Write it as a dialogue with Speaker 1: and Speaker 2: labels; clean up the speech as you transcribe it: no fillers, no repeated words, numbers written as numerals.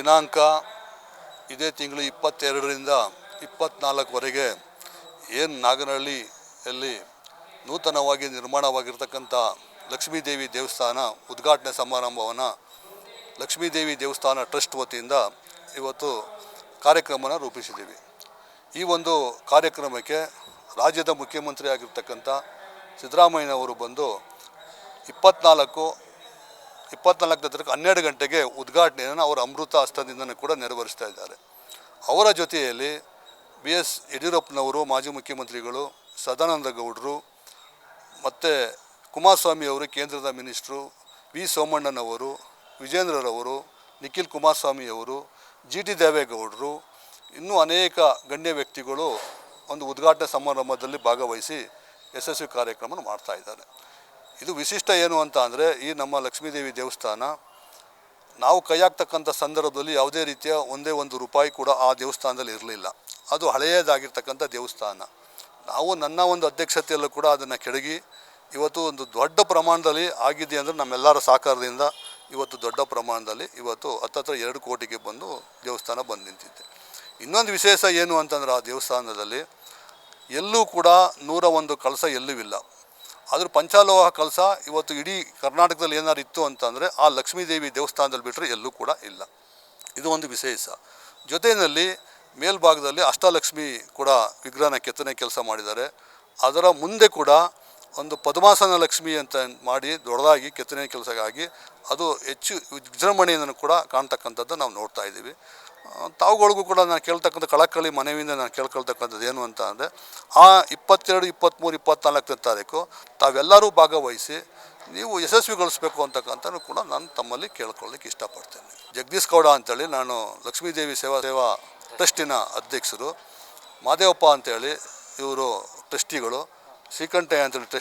Speaker 1: ದಿನಾಂಕ ಇದೇ ತಿಂಗಳು 22ರಿಂದ 24ವರೆಗೆ ಏನು ನಾಗನಹಳ್ಳಿಯಲ್ಲಿ ನೂತನವಾಗಿ ನಿರ್ಮಾಣವಾಗಿರ್ತಕ್ಕಂಥ ಲಕ್ಷ್ಮೀದೇವಿ ದೇವಸ್ಥಾನ ಉದ್ಘಾಟನೆ ಸಮಾರಂಭವನ್ನು ಲಕ್ಷ್ಮೀದೇವಿ ದೇವಸ್ಥಾನ ಟ್ರಸ್ಟ್ ವತಿಯಿಂದ ಇವತ್ತು ಕಾರ್ಯಕ್ರಮನ ರೂಪಿಸಿದ್ದೀವಿ. ಈ ಒಂದು ಕಾರ್ಯಕ್ರಮಕ್ಕೆ ರಾಜ್ಯದ ಮುಖ್ಯಮಂತ್ರಿ ಆಗಿರ್ತಕ್ಕಂಥ ಸಿದ್ದರಾಮಯ್ಯನವರು ಬಂದು 24 ತಾರೀಕು 12 ಗಂಟೆಗೆ ಉದ್ಘಾಟನೆಯನ್ನು ಅವರ ಅಮೃತ ಹಸ್ತದಿಂದನೂ ಕೂಡ ನೆರವೇರಿಸ್ತಾ ಇದ್ದಾರೆ. ಅವರ ಜೊತೆಯಲ್ಲಿ BS ಯಡಿಯೂರಪ್ಪನವರು, ಮಾಜಿ ಮುಖ್ಯಮಂತ್ರಿಗಳು, ಸದಾನಂದ ಗೌಡರು ಮತ್ತು ಕುಮಾರಸ್ವಾಮಿ ಅವರು, ಕೇಂದ್ರದ ಮಿನಿಸ್ಟ್ರು, ವಿ ಸೋಮಣ್ಣನವರು, ವಿಜೇಂದ್ರರವರು, ನಿಖಿಲ್ ಕುಮಾರಸ್ವಾಮಿಯವರು, GT ದೇವೇಗೌಡರು, ಇನ್ನೂ ಅನೇಕ ಗಣ್ಯ ವ್ಯಕ್ತಿಗಳು ಒಂದು ಉದ್ಘಾಟನೆ ಸಮಾರಂಭದಲ್ಲಿ ಭಾಗವಹಿಸಿ ಯಶಸ್ವಿ ಕಾರ್ಯಕ್ರಮ ಮಾಡ್ತಾ ಇದ್ದಾರೆ. ಇದು ವಿಶಿಷ್ಟ ಏನು ಅಂತ ಅಂದರೆ, ಈ ನಮ್ಮ ಲಕ್ಷ್ಮೀದೇವಿ ದೇವಸ್ಥಾನ ನಾವು ಕೈ ಹಾಕ್ತಕ್ಕಂಥ ಸಂದರ್ಭದಲ್ಲಿ ಯಾವುದೇ ರೀತಿಯ ಒಂದೇ ಒಂದು ರೂಪಾಯಿ ಕೂಡ ಆ ದೇವಸ್ಥಾನದಲ್ಲಿ ಇರಲಿಲ್ಲ. ಅದು ಹಳೆಯದಾಗಿರ್ತಕ್ಕಂಥ ದೇವಸ್ಥಾನ. ನಾವು ನನ್ನ ಒಂದು ಅಧ್ಯಕ್ಷತೆಯಲ್ಲೂ ಕೂಡ ಅದನ್ನು ಕೆಡಗಿ ಇವತ್ತು ಒಂದು ದೊಡ್ಡ ಪ್ರಮಾಣದಲ್ಲಿ ಆಗಿದೆ ಅಂದರೆ ನಮ್ಮೆಲ್ಲರ ಸಹಕಾರದಿಂದ ಇವತ್ತು ದೊಡ್ಡ ಪ್ರಮಾಣದಲ್ಲಿ ಇವತ್ತು ಹತ್ತತ್ರ 2 ಕೋಟಿಗೆ ಬಂದು ದೇವಸ್ಥಾನ ಬಂದು ನಿಂತಿದೆ. ಇನ್ನೊಂದು ವಿಶೇಷ ಏನು ಅಂತಂದ್ರೆ, ಆ ದೇವಸ್ಥಾನದಲ್ಲಿ ಎಲ್ಲೂ ಕೂಡ 101 ಕಳಸ ಎಲ್ಲೂ ಇಲ್ಲ. ಆದರೂ ಪಂಚಾಲೋಹ ಕಳಸ ಇವತ್ತು ಇಡೀ ಕರ್ನಾಟಕದಲ್ಲಿ ಏನಾದ್ರು ಇತ್ತು ಅಂತಂದರೆ ಆ ಲಕ್ಷ್ಮೀದೇವಿ ದೇವಸ್ಥಾನದಲ್ಲಿ ಬಿಟ್ಟರೆ ಎಲ್ಲೂ ಕೂಡ ಇಲ್ಲ. ಇದು ಒಂದು ವಿಶೇಷ. ಜೊತೆಯಲ್ಲಿ ಮೇಲ್ಭಾಗದಲ್ಲಿ ಅಷ್ಟಲಕ್ಷ್ಮಿ ಕೂಡ ವಿಗ್ರಹನ ಕೆತ್ತನೆ ಕೆಲಸ ಮಾಡಿದ್ದಾರೆ. ಅದರ ಮುಂದೆ ಕೂಡ ಒಂದು ಪದ್ಮಾಸನ ಲಕ್ಷ್ಮಿ ಅಂತ ಮಾಡಿ ದೊಡ್ಡದಾಗಿ ಕೆತ್ತನೆ ಕೆಲಸ ಆಗಿ ಅದು ಹೆಚ್ಚು ವಿಜೃಂಭಣೆಯನ್ನು ಕೂಡ ಕಾಣ್ತಕ್ಕಂಥದ್ದು ನಾವು ನೋಡ್ತಾ ಇದ್ದೀವಿ. ತಾವುಗಳಿಗೂ ಕೂಡ ನಾನು ಕೇಳ್ತಕ್ಕಂಥ ಕಳಕಳಿ ಮನವಿಯಿಂದ ನಾನು ಕೇಳ್ಕೊಳ್ತಕ್ಕಂಥದ್ದು ಏನು ಅಂತ ಅಂದರೆ, ಆ 22, 23, 24ನೇ ತಾರೀಕು ತಾವೆಲ್ಲರೂ ಭಾಗವಹಿಸಿ ನೀವು ಯಶಸ್ವಿಗೊಳಿಸಬೇಕು ಅಂತಕ್ಕಂಥದ್ದು ಕೂಡ ನಾನು ತಮ್ಮಲ್ಲಿ ಕೇಳ್ಕೊಳ್ಳಿಕ್ಕೆ ಇಷ್ಟಪಡ್ತೇನೆ. ಜಗದೀಶ್ ಗೌಡ ಅಂತೇಳಿ, ನಾನು ಲಕ್ಷ್ಮೀದೇವಿ ಸೇವಾ ಟ್ರಸ್ಟಿನ ಅಧ್ಯಕ್ಷರು. ಮಾದೇವಪ್ಪ ಅಂತೇಳಿ ಇವರು ಟ್ರಸ್ಟಿಗಳು. ಶ್ರೀಕಂಠಯ್ಯ ಅಂತೇಳಿ ಟ್ರಸ್ಟ್